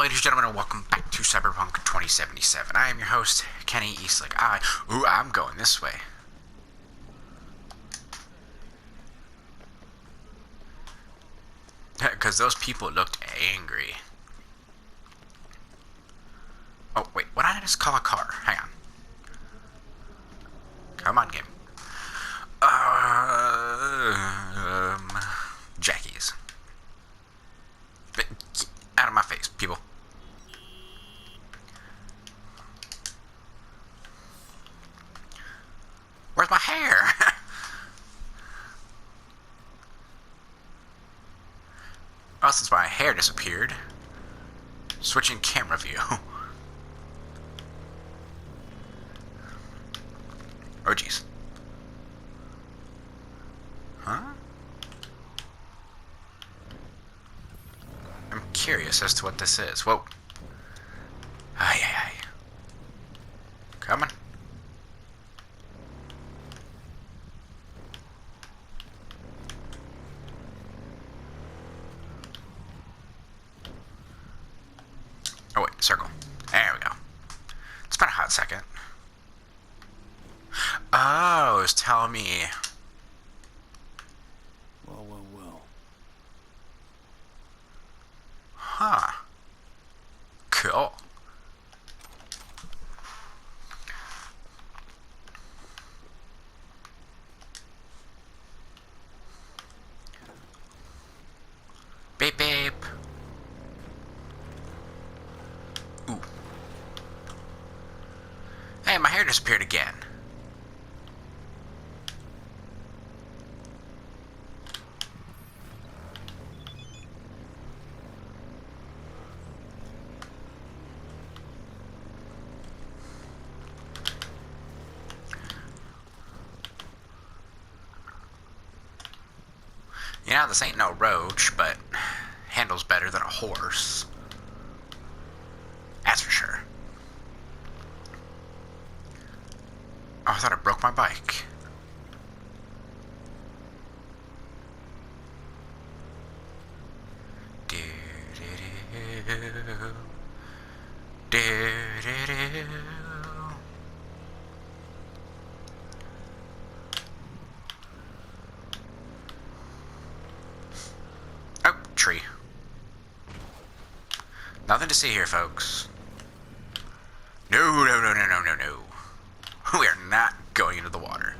ladies and gentlemen, and welcome back to Cyberpunk 2077. I am your host, Kenny Eastlick. I'm going this way. Because those people looked angry. Oh, wait, what did I just call a car? Hang on. Come on, game. Jackie's. Get out of my face, people. Where's my hair? Oh, since my hair disappeared. Switching camera view. Oh, jeez. Huh? I'm curious as to what this is. Whoa. Aye, aye, aye. Coming. Oh, wait, circle. There we go. It's been a hot second. Oh, it's telling me. Well. Huh. Cool. Beep, beep. Ooh. Hey, my hair disappeared again. You know, this ain't no roach, but handles better than a horse. That's for sure. Oh, I thought I broke my bike. Oh, tree. Nothing to see here, folks. No. We are not going into the water.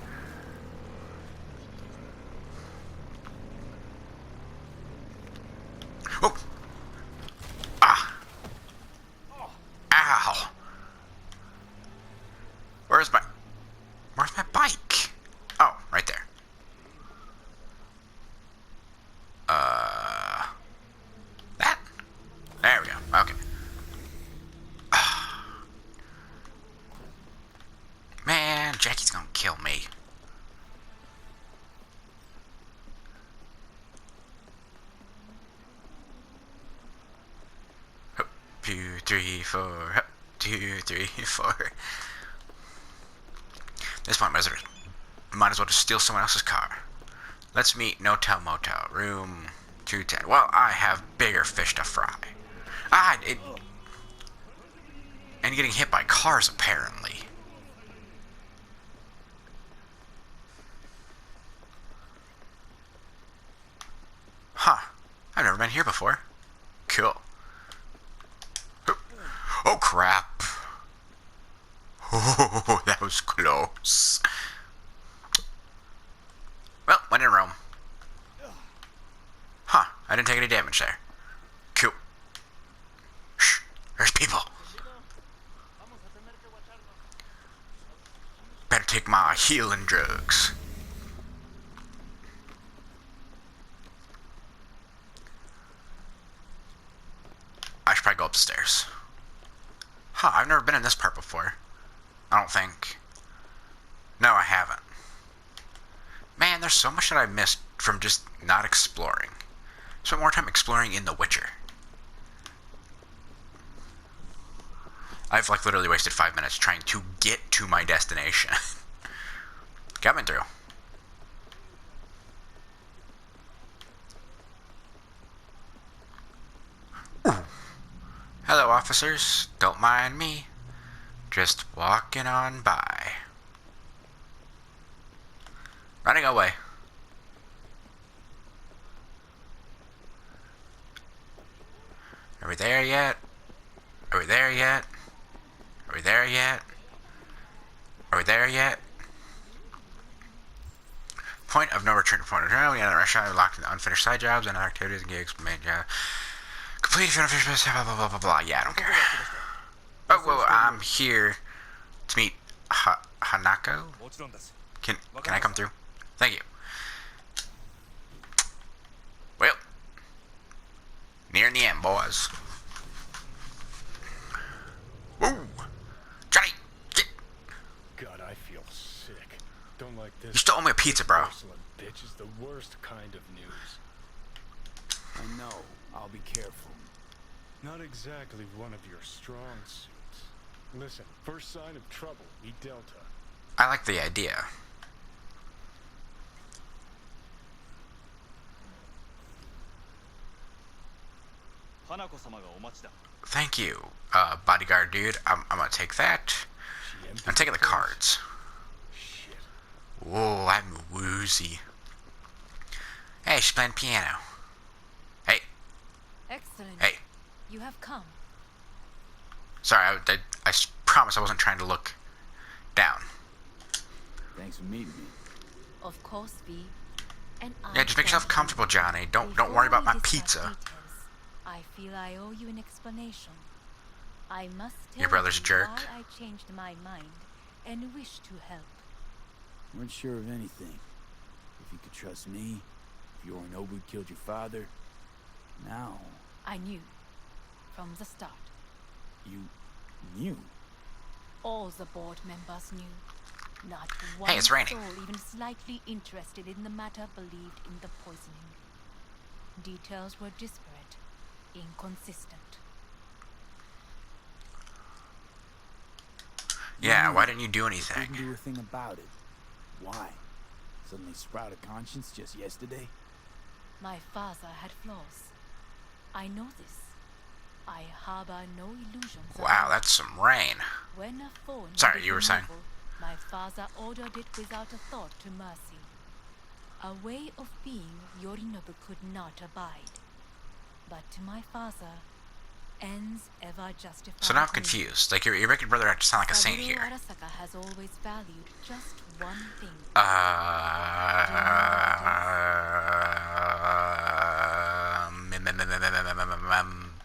Oh! Ah! Ow! Where's my bike? Oh, right there. That? There we go. Okay. Man, Jackie's gonna kill me. Hop, 2, 3, 4. Hop, 2, 3, 4. This point, might as well just steal someone else's car. Let's meet No Tell Motel, room 210. Well, I have bigger fish to fry. And getting hit by cars, apparently. Huh. I've never been here before. Cool. Oh, crap. Oh, that was close. Well, when in Rome. Huh. I didn't take any damage there. Cool. Shh. There's people. Better take my healing drugs. I should probably go upstairs. Huh, I've never been in this part before. I don't think. No, I haven't. Man, there's so much that I missed from just not exploring. Spent more time exploring in The Witcher. I've like literally wasted 5 minutes trying to get to my destination. Coming through. Ooh. Hello, officers. Don't mind me. Just walking on by. Running away. Are we there yet? Are we there yet? Are we there yet? Are we there yet? Point of no return. Point of no return. We had a restaurant locked in unfinished side jobs and other activities and gigs. Complete if you unfinished business. Blah, blah, blah, blah, blah. Yeah, I don't care. Oh, well, I'm here to meet Hanako. Can I come through? Thank you. Well, nearing the end, boys. Woo! Johnny, get. God, I feel sick. Don't like this. You still owe me a pizza, bro. Bitch is the worst kind of news. I know. I'll be careful. Not exactly one of your strong suits. Listen, first sign of trouble, meet Delta. I like the idea. Thank you, bodyguard dude. I'm gonna take that. I'm taking the cards. Shit. Whoa, I'm woozy. Hey, she's playing piano. Hey, Excellent. hey. You have come. Sorry, I promise I wasn't trying to look down. Thanks for meeting me. Of course, V. And Yeah, just make yourself comfortable, Johnny. Don't worry about my pizza. Details, I feel I owe you an explanation. I must tell Your brother's a you jerk. why I changed my mind and wish to help. Weren't sure of anything. If you could trust me, if Yorinobu killed your father. Now, I knew from the start. you knew. All the board members knew. Not one Hey, it's raining. soul even slightly interested in the matter believed in the poisoning. Details were disparate, inconsistent. Yeah, why didn't you do Couldn't anything? do a thing about it. Why? Suddenly sprout a conscience just yesterday? My father had flaws. I know this. I harbor no illusions. Wow, about that's some rain. it. When a phone Sorry, needed you were saying. removal, my father ordered it without a thought to mercy. A way of being Yorinobu could not abide. But to my father, ends ever justify. So now I'm means. confused. Like, you're making brother out to sound like a saint Saburo here. Arasaka has always valued just one thing.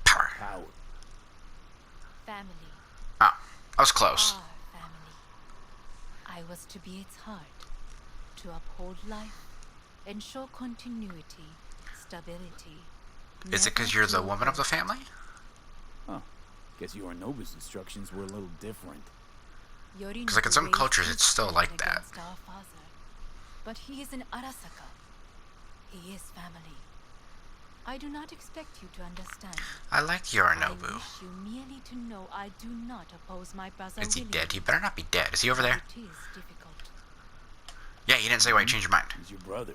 Power. Power. Family. Oh, I was close. Our family. I was to be its heart, to uphold life, ensure continuity, stability. Is it because never you're the to woman of the abort. family? Huh. Guess Yorinobu's instructions were a little different. Yorinobu like, in some raised cultures, his it's still hand like that. against our father. But he is an Arasaka. He is family. I do not expect you to understand. I like I Yorinobu. wish you merely to know I do not oppose my brother. Is he willingly. dead? He better not be dead. Is he over there? It is difficult. Yeah, you didn't say why you changed your mind. He's your brother.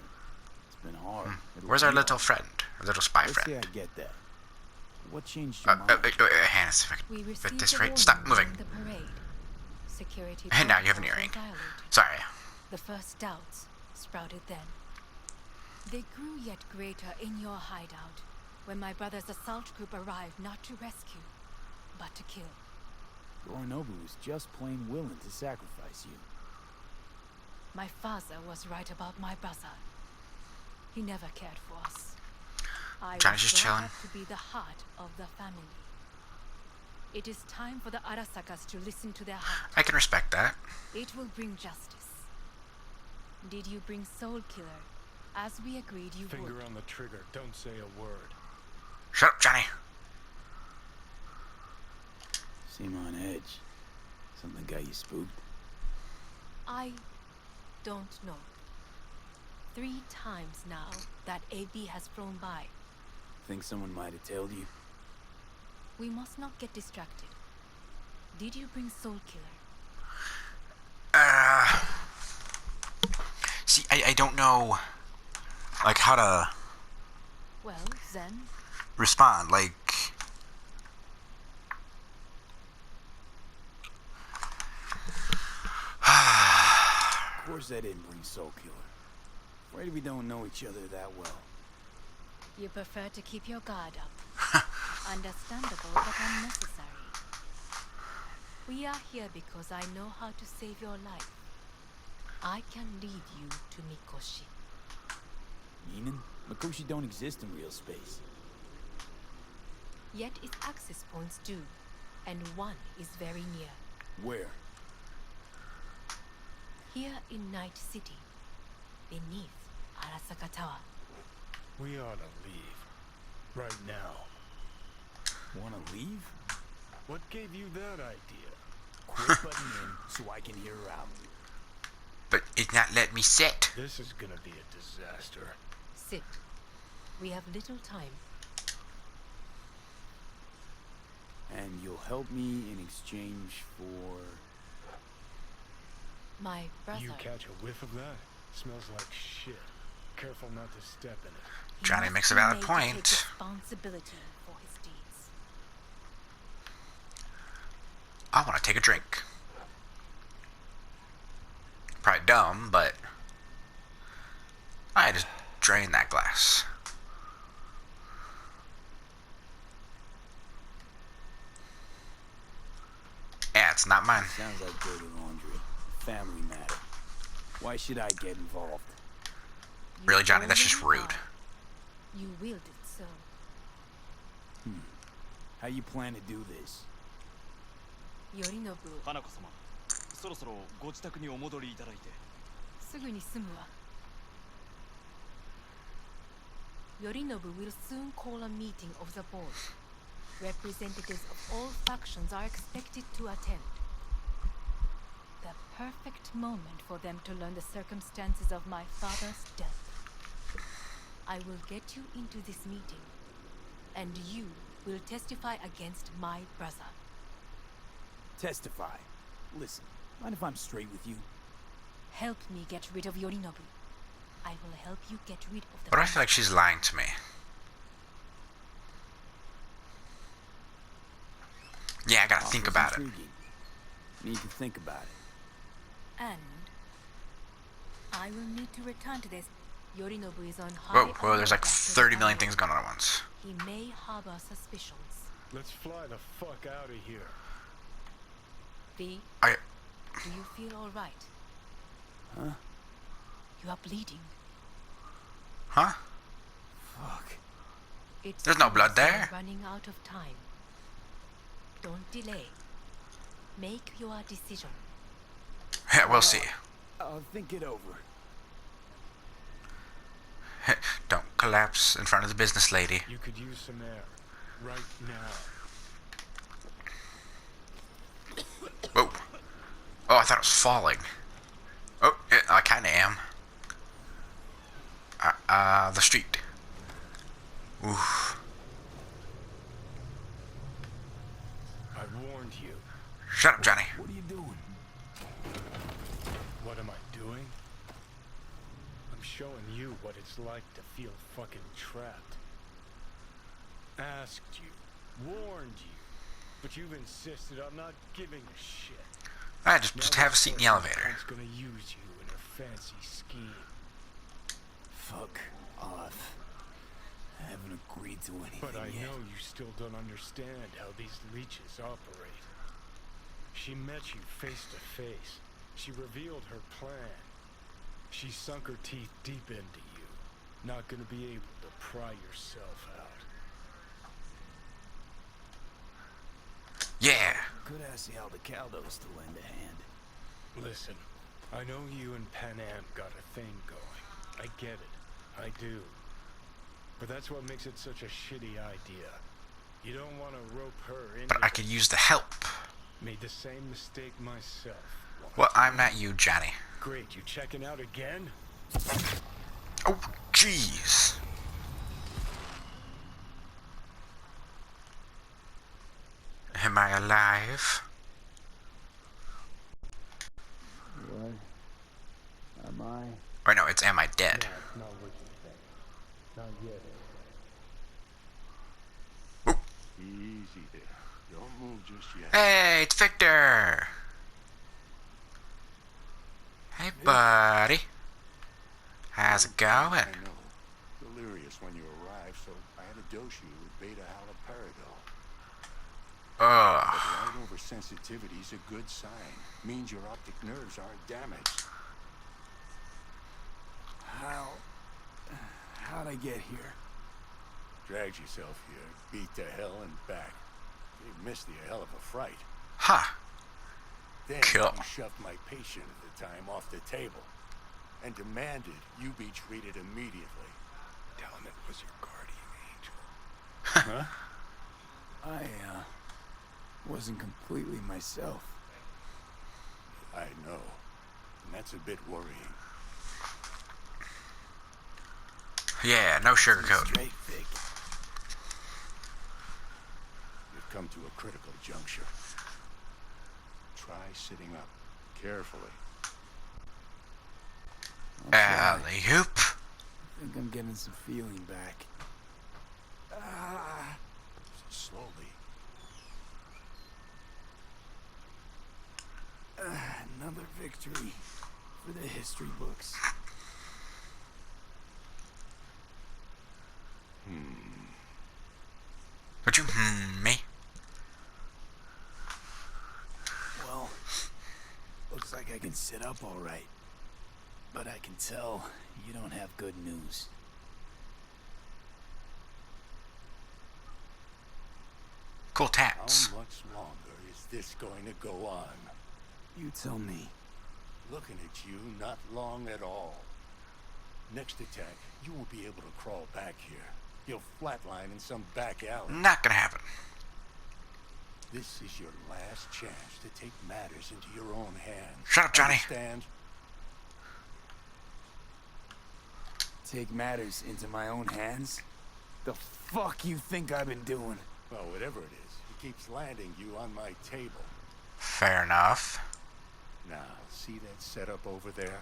It's been hard. It'll Where's our be little hard. friend? Our little spy Let's say friend? I get that. What changed your mind? Hannah, if I We could received fit this a right. warning Stop moving. during the parade. Security And now you have an protocols earring. were violated. Sorry. The first doubts sprouted then. They grew yet greater in your hideout when my brother's assault group arrived not to rescue, but to kill. Yorinobu was just plain willing to sacrifice you. My father was right about my brother. He never cared for us. I Johnny's was just brought chilling. up to be the heart of the family. It is time for the Arasakas to listen to their heart. I can respect that. It will bring justice. Did you bring Soul Killer, as we agreed you Finger would? on the trigger, don't say a word. Shut up, Johnny. Seem on edge. Something got you spooked? I don't know. 3 times now that AB has flown by. Think someone might have told you? We must not get distracted. Did you bring Soul Killer? See, I don't know, like, how to Well, then, respond. Like, course I didn't bring Soul Killer. Afraid we don't know each other that well. You prefer to keep your guard up. Understandable, but unnecessary. We are here because I know how to save your life. I can lead you to Mikoshi. Meaning? Mikoshi don't exist in real space. Yet its access points do, and one is very near. Where? Here in Night City, beneath Arasaka Tower. We ought to leave. Right now. Wanna leave? What gave you that idea? Quit butting in so I can hear her out. But it's not let me sit. This is gonna be a disaster. Sit. We have little time. And you'll help me in exchange for... My brother. You catch a whiff of that? Smells like shit. Careful not to step in it. He Johnny must makes a be valid made to point. take responsibility for his deeds. I want to take a drink. Probably dumb, but I just drained that glass. Yeah, it's not mine. Sounds like dirty laundry. Family matter. Why should I get involved? You Really, Johnny, that's just already rude. are. You willed it so. How you plan to do this? Yorinobu, 花子様、そろそろご自宅にお戻りいただいて。すぐに済むわ。Yorinobu will soon call a meeting of the board. Representatives of all factions are expected to attend. The perfect moment for them to learn the circumstances of my father's death. I will get you into this meeting, and you will testify against my brother. Testify. Listen, mind if I'm straight with you? Help me get rid of Yorinobu. I will help you get rid of the... But I feel like she's lying to me. Yeah, I gotta think about it. Intriguing. Need to think about it. And I will need to return to this. Yorinobu is on high Whoa, there's like alert after 30 the million battle. things going on at once. He may harbor suspicions. Let's fly the fuck out of here. V, I, do you feel all right? Huh? You are bleeding. huh? Fuck. It There's no seems blood we are there. running out of time. Don't delay. Make your decision. Yeah, we'll see. I'll think it over. Don't collapse in front of the business lady. You could use some air. Right now. Whoa. Oh, I thought it was falling. Oh, yeah, I kinda am. The street. Oof. I warned you. Shut up, Johnny. What are you doing? What am I doing? I'm showing you what it's like to feel fucking trapped. Asked you, warned you, but you've insisted on not giving a shit. I just have a seat in the elevator. It's gonna use you in a fancy scheme. Fuck off. I haven't agreed to anything But I yet. know you still don't understand how these leeches operate. She met you face to face. She revealed her plan. She sunk her teeth deep into you. Not gonna be able to pry yourself out. Yeah. Could ask the Aldecaldos to lend a hand. Listen, I know you and Pan Am got a thing going. I get it. I do. But that's what makes it such a shitty idea. You don't want to rope her into But I could use the help. Made the same mistake myself. Well, I'm not you, Johnny. Great, you checking out again? Oh, jeez. Am I alive? What? Am I? Or no, it's am I dead? That's not what you think. Not yet. Easy there. Don't move just yet. Hey, it's Victor. Hey, Hey, buddy. How's it going? I know. Delirious when you arrived, so I had to dose you with beta haloperidol. But Ugh. light oversensitivity is a good sign. Means your optic nerves aren't damaged. How'd I get here? Dragged yourself here, beat to hell and back. You missed a hell of a fright. Huh. Then Cool. you shoved my patient at the time off the table and demanded you be treated immediately. Tell him it was your guardian angel. Huh? I wasn't completely myself. I know. And that's a bit worrying. Yeah, no sugarcoat. Straight, Vic. You've come to a critical juncture. Try sitting up carefully. Alley-oop. I think I'm getting some feeling back. Slowly. Another victory for the history books. Would you me? Well, looks like I can sit up all right. But I can tell you don't have good news. Cool How tats. much longer is this going to go on? You tell me. Looking at you, not long at all. Next attack, you won't be able to crawl back here. You'll flatline in some back alley. Not gonna happen. This is your last chance to take matters into your own hands. Shut up, Johnny. Understand? Take matters into my own hands? The fuck you think I've been doing? Well, whatever it is, it keeps landing you on my table. Fair enough. Now, see that setup over there?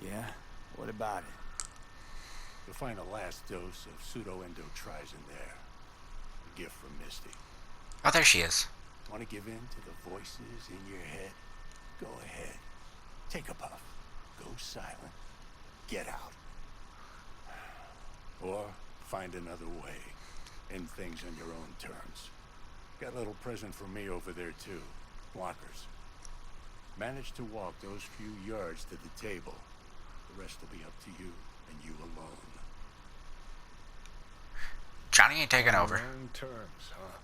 Yeah? What about it? You'll find a last dose of pseudo-endotrizin there. A gift from Misty. Oh, there she is. Want to give in to the voices in your head? Go ahead. Take a puff. Go silent. Get out. Or find another way. End things on your own terms. Got a little present for me over there, too. Blockers. Manage to walk those few yards to the table. The rest will be up to you, and you alone. Johnny ain't taking over. On terms, huh?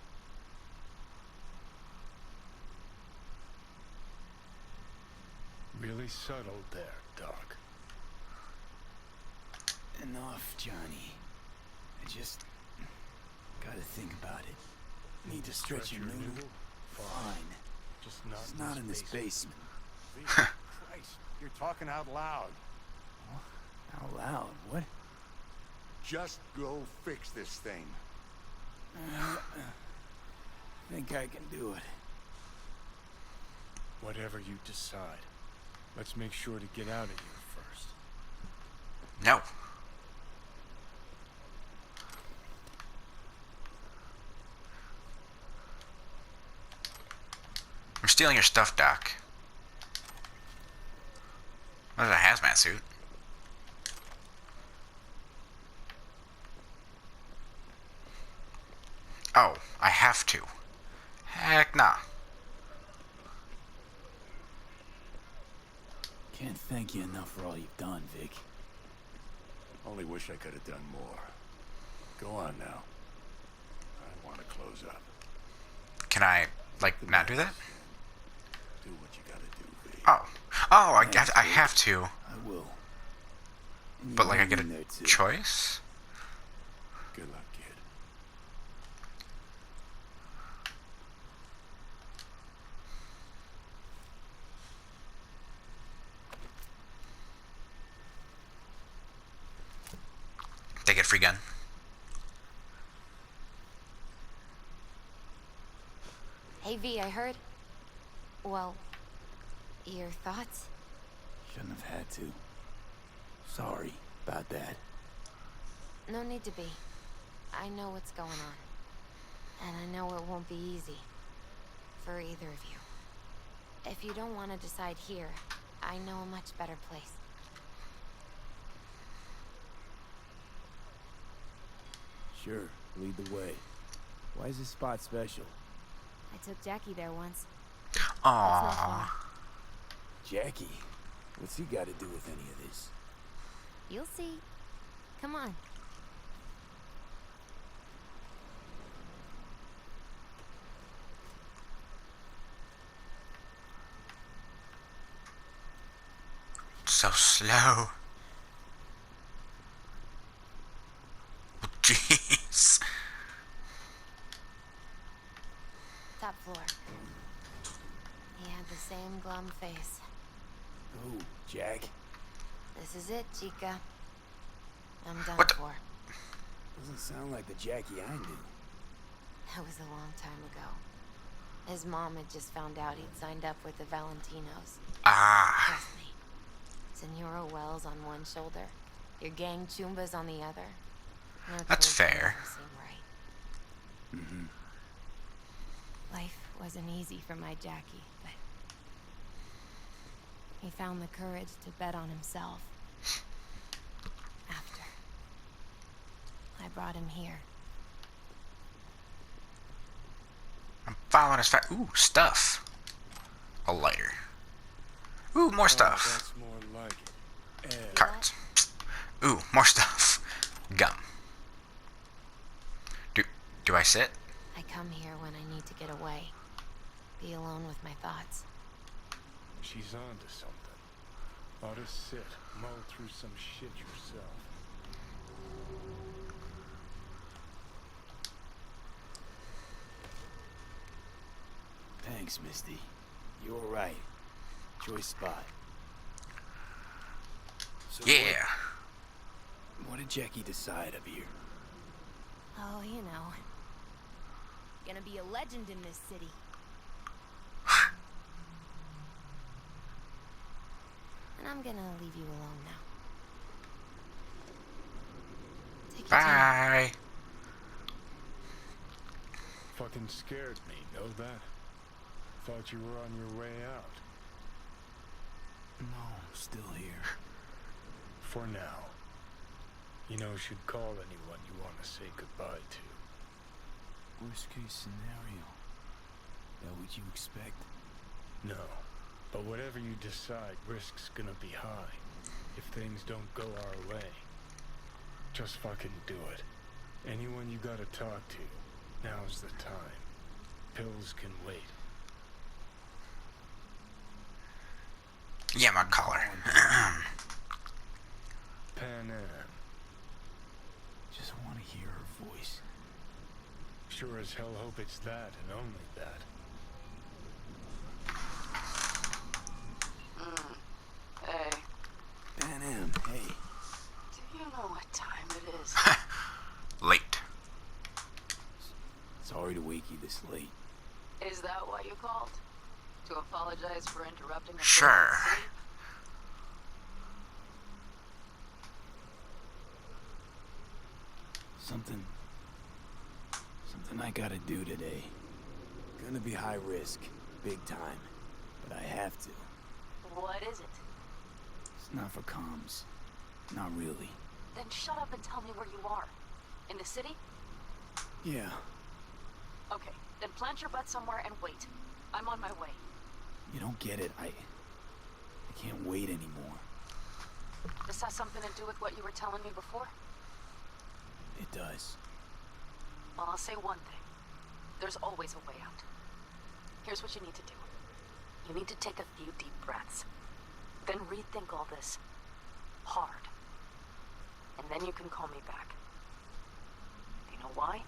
Really subtle there, Doc. Enough, Johnny. I just gotta think about it. Need to stretch your noodle? Fine. Just It's not in this basement. Christ, you're talking out loud. Out loud, what? Just go fix this thing. Think I can do it. Whatever you decide. Let's make sure to get out of here first. No. I'm stealing your stuff, Doc. What is a hazmat suit? Oh, I have to. Heck nah. Can't thank you enough for all you've done, Vic. Only wish I could have done more. Go on now. I want to close up. Can I, like, not do that? Do what you gotta do, V. Oh. Oh, I have to. I will. And But, you like, I hang get in a there, too. choice? Good luck, kid. They get a free gun. Hey V, I heard. Well, your thoughts? Shouldn't have had to. Sorry about that. No need to be. I know what's going on. And I know it won't be easy. For either of you. If you don't want to decide here, I know a much better place. Sure, lead the way. Why is this spot special? I took Jackie there once. It's not far. Aww. Jackie? What's he got to do with any of this? You'll see. Come on. So slow. Jeez. Top floor. He had the same glum face. Oh, Jack. This is it, Chica. I'm done What the- for. Doesn't sound like the Jackie I knew. That was a long time ago. His mom had just found out he'd signed up with the Valentinos. Ah. Trust me. Senora Wells on one shoulder, your gang Chumbas on the other. No That's choice will fair. ever seem right. Mm-hmm. Life wasn't easy for my Jackie, but he found the courage to bet on himself. After I brought him here. I'm following his ooh, stuff. A lighter. Ooh, more stuff. That's more like it. Ed. Cards. Ooh, more stuff. Gum. Do I sit? I come here when I need to get away. Be alone with my thoughts. She's onto something. Ought to sit, mull through some shit yourself. Thanks, Misty. You're right. Choice spot. So Yeah. What did Jackie decide up here? Oh, you know. Gonna be a legend in this city. And I'm gonna leave you alone now. Take your time. Bye. Fucking scared me, know that? Thought you were on your way out. No, still here. For now. You know, should call anyone you want to say goodbye to. Worst case scenario. That what you expect? No. But whatever you decide, risk's gonna be high. If things don't go our way. Just fucking do it. Anyone you gotta talk to, now's the time. Pills can wait. Yeah, my collar. Pan Am. Just want to hear her voice. Sure as hell hope it's that and only that. Hey, Pan Am, hey. do you know what time it is? Late. Sorry to wake you this late. Is that why you called? To apologize for interrupting a Sure. person's sleep? Something I gotta do today. Gonna be high risk, big time, but I have to. What is it? It's not for comms. Not really. Then shut up and tell me where you are. In the city? Yeah, Okay, then plant your butt somewhere and wait. I'm on my way. you don't get it. I can't wait anymore. This has something to do with what you were telling me before? It does. Well, I'll say one thing. There's always a way out. Here's what you need to do. You need to take a few deep breaths. Then rethink all this. Hard. And then you can call me back. You know why?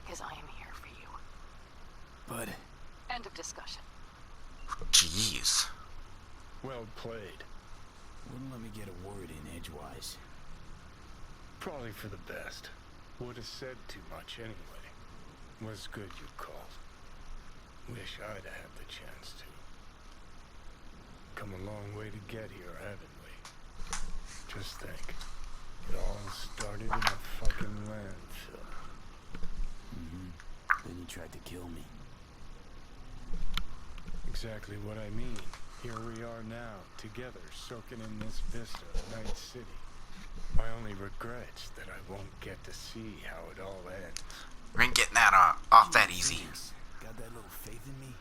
Because I am here for you. But End of discussion. Jeez. Well played. wouldn't let me get a word in edgewise. Probably for the best. Would have said too much anyway. Was good you called. Wish I'd had the chance to. Come a long way to get here, haven't we? Just think. It all started in a fucking landfill. Then you tried to kill me. Exactly what I mean. Here we are now, together, soaking in this vista of Night City. My only regret's that I won't get to see how it all ends. We ain't getting that off that easy. Thanks. Got that little faith in me?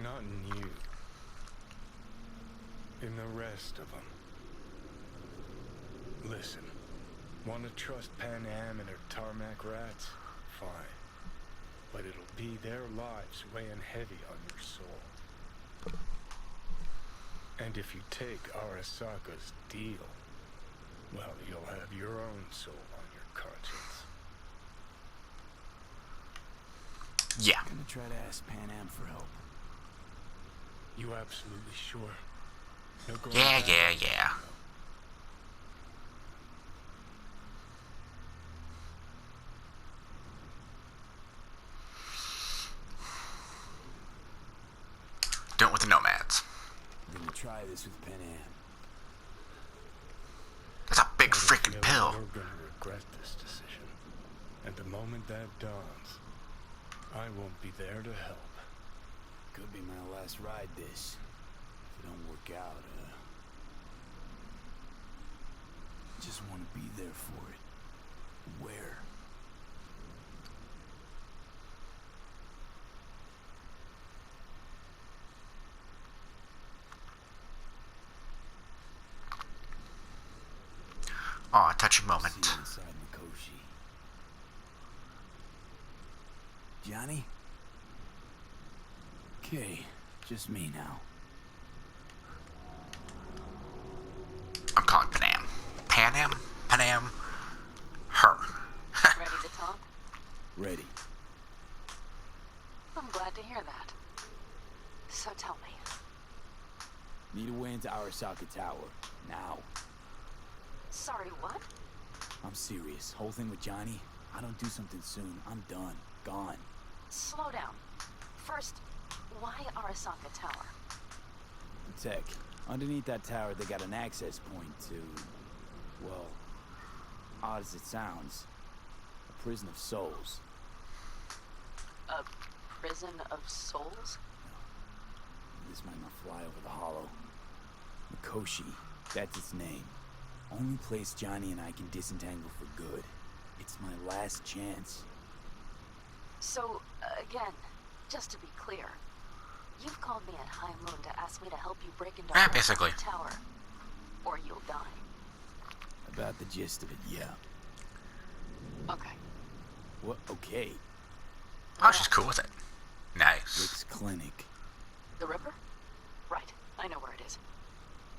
Not in you. In the rest of them. Listen, want to trust Pan Am and her tarmac rats? Fine. But it'll be their lives weighing heavy on your soul. And if you take Arasaka's deal, well, you'll have your own soul on your conscience. Yeah. I'm gonna try to ask Pan Am for help. You absolutely sure? No going Yeah, back? yeah. Do it with the nomads. I'm gonna try this with Pan Am. That's a big I have a freaking feeling pill. You're gonna regret this decision. And the moment that dawns, I won't be there to help. Could be my last ride this. If it don't work out, just want to be there for it. Where? Oh, a touching moment. See you inside Mikoshi. Johnny? Okay, just me now. I'm calling Panam. Panam? Panam? Her. Ready to talk? Ready. I'm glad to hear that. So tell me, Need a way into Arasaka Tower. Now. sorry, what? I'm serious. Whole thing with Johnny, I don't do something soon, I'm done. Gone. Slow down. First, why Arasaka Tower? Tech. Underneath that tower, they got an access point to, well, odd as it sounds, a prison of souls. A prison of souls? This might not fly over the hollow. Mikoshi, that's its name. Only place Johnny and I can disentangle for good. It's my last chance. So, again, just to be clear, you've called me at High Moon to ask me to help you break into Yeah, Arasaka basically. Tower, or you'll die. About the gist of it, yeah. Okay. What? Okay. Oh, she's cool with it. Nice. Rick's clinic. The river? Right, I know where it is.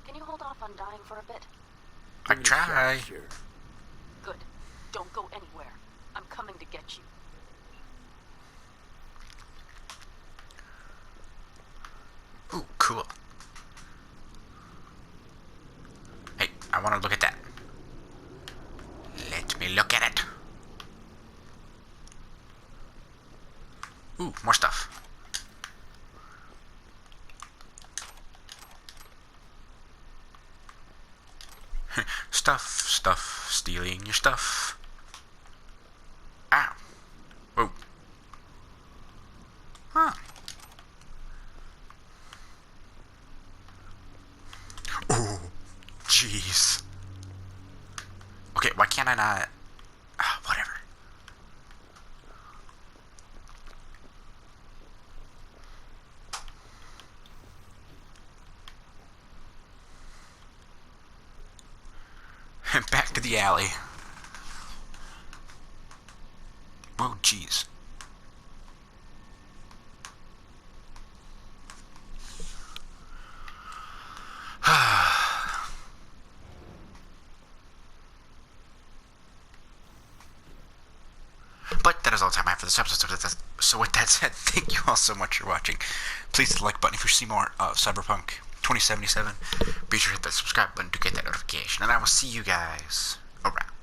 Can you hold off on dying for a bit? I Give it a shot, try. Sure. Good. Don't go anywhere. I'm coming to get you. Ooh, cool. Hey, I want to look at that. Let me look at it. Ooh, more stuff. Stuff, stealing your stuff. Ow. Whoa. Huh. Oh, jeez. Okay, why can't I not? Whatever. Back to the alley. Oh, jeez. But that is all the time I have for this episode. So with that said, thank you all so much for watching. Please hit the like button if you see more of Cyberpunk 2077. Be sure to hit that subscribe button to get that notification. And I will see you guys around.